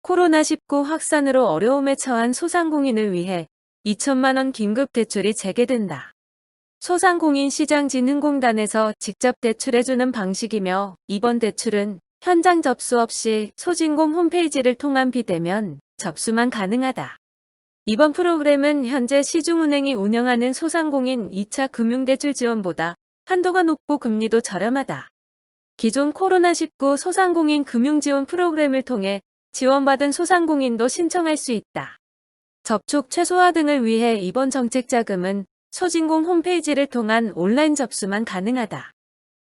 코로나19 확산으로 어려움에 처한 소상공인을 위해 2천만 원 긴급 대출이 재개된다. 소상공인시장진흥공단에서 직접 대출해주는 방식이며 이번 대출은 현장 접수 없이 소진공 홈페이지를 통한 비대면 접수만 가능하다. 이번 프로그램은 현재 시중은행이 운영하는 소상공인 2차 금융대출 지원보다 한도가 높고 금리도 저렴하다. 기존 코로나19 소상공인 금융지원 프로그램을 통해 지원받은 소상공인도 신청할 수 있다. 접촉 최소화 등을 위해 이번 정책 자금은 소진공 홈페이지를 통한 온라인 접수만 가능하다.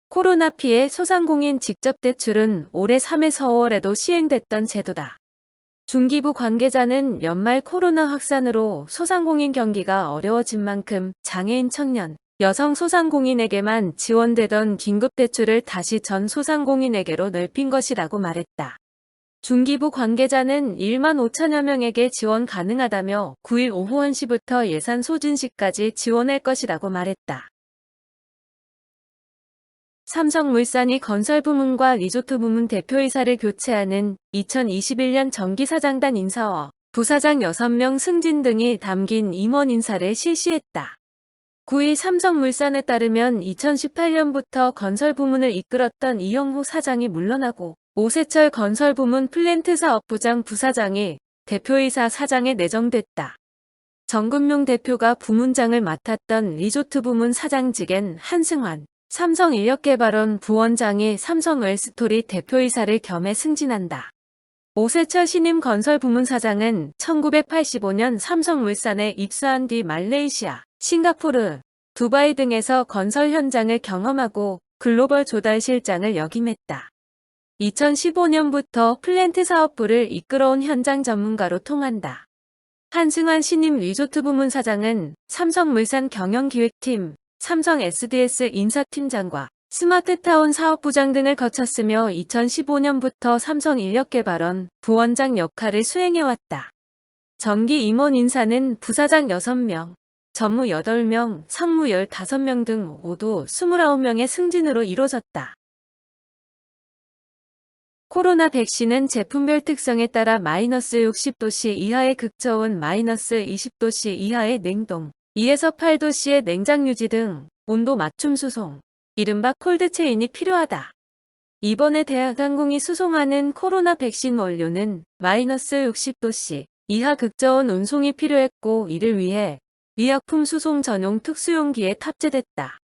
코로나 피해 소상공인 직접 대출은 올해 3에서 5월에도 시행됐던 제도다. 중기부 관계자는 연말 코로나 확산으로 소상공인 경기가 어려워진 만큼 장애인 청년, 여성 소상공인에게만 지원되던 긴급대출을 다시 전 소상공인에게로 넓힌 것이라고 말했다. 중기부 관계자는 1만 5천여 명에게 지원 가능하다며 9일 오후 1시부터 예산 소진 시까지 지원할 것이라고 말했다. 삼성물산이 건설부문과 리조트 부문 대표이사를 교체하는 2021년 정기사장단 인사와 부사장 6명 승진 등이 담긴 임원 인사를 실시했다. 9일 삼성물산에 따르면 2018년부터 건설부문을 이끌었던 이영호 사장이 물러나고 오세철 건설부문 플랜트사업부장 부사장이 대표이사 사장에 내정됐다. 정금용 대표가 부문장을 맡았던 리조트 부문 사장직엔 한승환, 삼성인력개발원 부원장이 삼성웰스토리 대표이사를 겸해 승진한다. 오세철 신임 건설부문 사장은 1985년 삼성물산에 입사한 뒤 말레이시아, 싱가포르, 두바이 등에서 건설 현장을 경험하고 글로벌 조달실장을 역임했다. 2015년부터 플랜트 사업부를 이끌어온 현장 전문가로 통한다. 한승환 신임 리조트 부문 사장은 삼성물산 경영기획팀, 삼성 SDS 인사팀장과 스마트타운 사업부장 등을 거쳤으며 2015년부터 삼성인력개발원 부원장 역할을 수행해왔다. 정기 임원 인사는 부사장 6명, 전무 8명, 상무 15명 등 모두 29명의 승진으로 이뤄졌다. 코로나 백신은 제품별 특성에 따라 마이너스 60도씨 이하의 극저온, 마이너스 20도씨 이하의 냉동, 2에서 8도씨의 냉장 유지 등 온도 맞춤 수송, 이른바 콜드체인이 필요하다. 이번에 대한항공이 수송하는 코로나 백신 원료는 마이너스 60도씨 이하 극저온 운송이 필요했고 이를 위해 의약품 수송 전용 특수용기에 탑재됐다.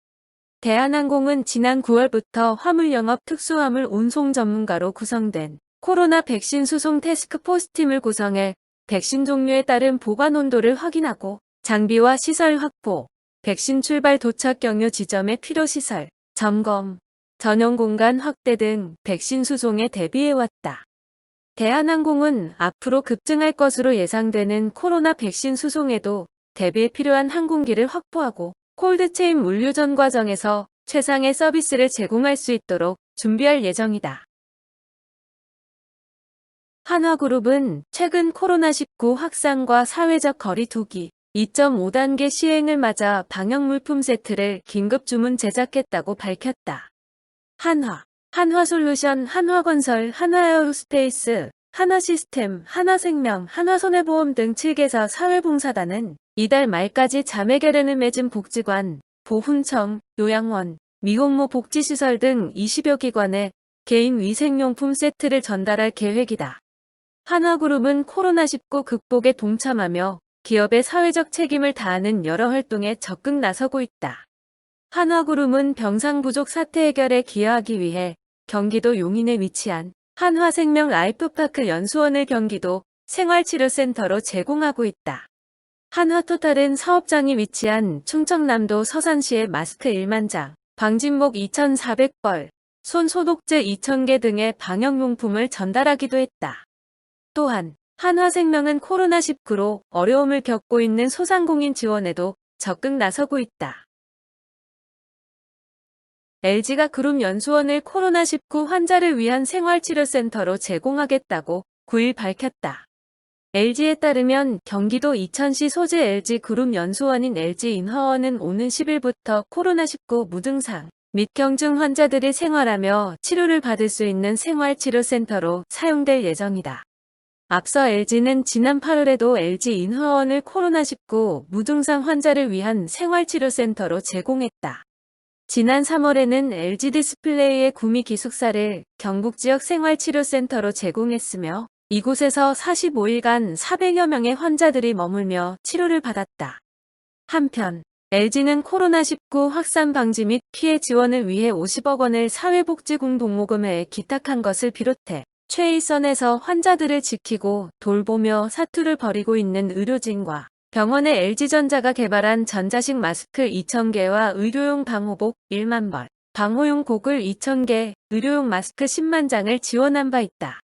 대한항공은 지난 9월부터 화물영업 특수화물 운송 전문가로 구성된 코로나 백신 수송 태스크포스팀을 구성해 백신 종류에 따른 보관 온도를 확인하고 장비와 시설 확보, 백신 출발 도착 경유 지점의 필요시설, 점검, 전용 공간 확대 등 백신 수송에 대비해왔다. 대한항공은 앞으로 급증할 것으로 예상되는 코로나 백신 수송에도 대비에 필요한 항공기를 확보하고 콜드체인 물류전 과정에서 최상의 서비스를 제공할 수 있도록 준비할 예정이다. 한화그룹은 최근 코로나19 확산과 사회적 거리 두기 2.5단계 시행을 맞아 방역물품 세트를 긴급 주문 제작했다고 밝혔다. 한화솔루션, 한화건설, 한화에어로스페이스, 한화시스템, 한화생명, 한화손해보험 등 7개사 사회봉사단은 이달 말까지 자매 결연을 맺은 복지관, 보훈청, 요양원, 미혼모 복지시설 등 20여 기관에 개인 위생용품 세트를 전달할 계획이다. 한화그룹은 코로나19 극복에 동참하며 기업의 사회적 책임을 다하는 여러 활동에 적극 나서고 있다. 한화그룹은 병상 부족 사태 해결에 기여하기 위해 경기도 용인에 위치한 한화생명 라이프파크 연수원을 경기도 생활치료센터로 제공하고 있다. 한화토탈은 사업장이 위치한 충청남도 서산시에 마스크 1만 장, 방진목 2,400벌, 손 소독제 2,000개 등의 방역용품을 전달하기도 했다. 또한 한화생명은 코로나19로 어려움을 겪고 있는 소상공인 지원에도 적극 나서고 있다. LG가 그룹 연수원을 코로나19 환자를 위한 생활치료센터로 제공하겠다고 9일 밝혔다. LG에 따르면 경기도 이천시 소재 LG그룹 연수원인 LG인허원은 오는 10일부터 코로나19 무증상 및 경증 환자들이 생활하며 치료를 받을 수 있는 생활치료센터로 사용될 예정이다. 앞서 LG는 지난 8월에도 LG 인화원을 코로나19 무증상 환자를 위한 생활치료센터로 제공했다. 지난 3월에는 LG 디스플레이의 구미 기숙사를 경북 지역 생활치료센터로 제공했으며 이곳에서 45일간 400여 명의 환자들이 머물며 치료를 받았다. 한편 LG는 코로나19 확산 방지 및 피해 지원을 위해 50억 원을 사회복지공동모금에 기탁한 것을 비롯해 최일선에서 환자들을 지키고 돌보며 사투를 벌이고 있는 의료진과 병원의 LG전자가 개발한 전자식 마스크 2,000개와 의료용 방호복 1만 벌, 방호용 고글 2,000개, 의료용 마스크 10만 장을 지원한 바 있다.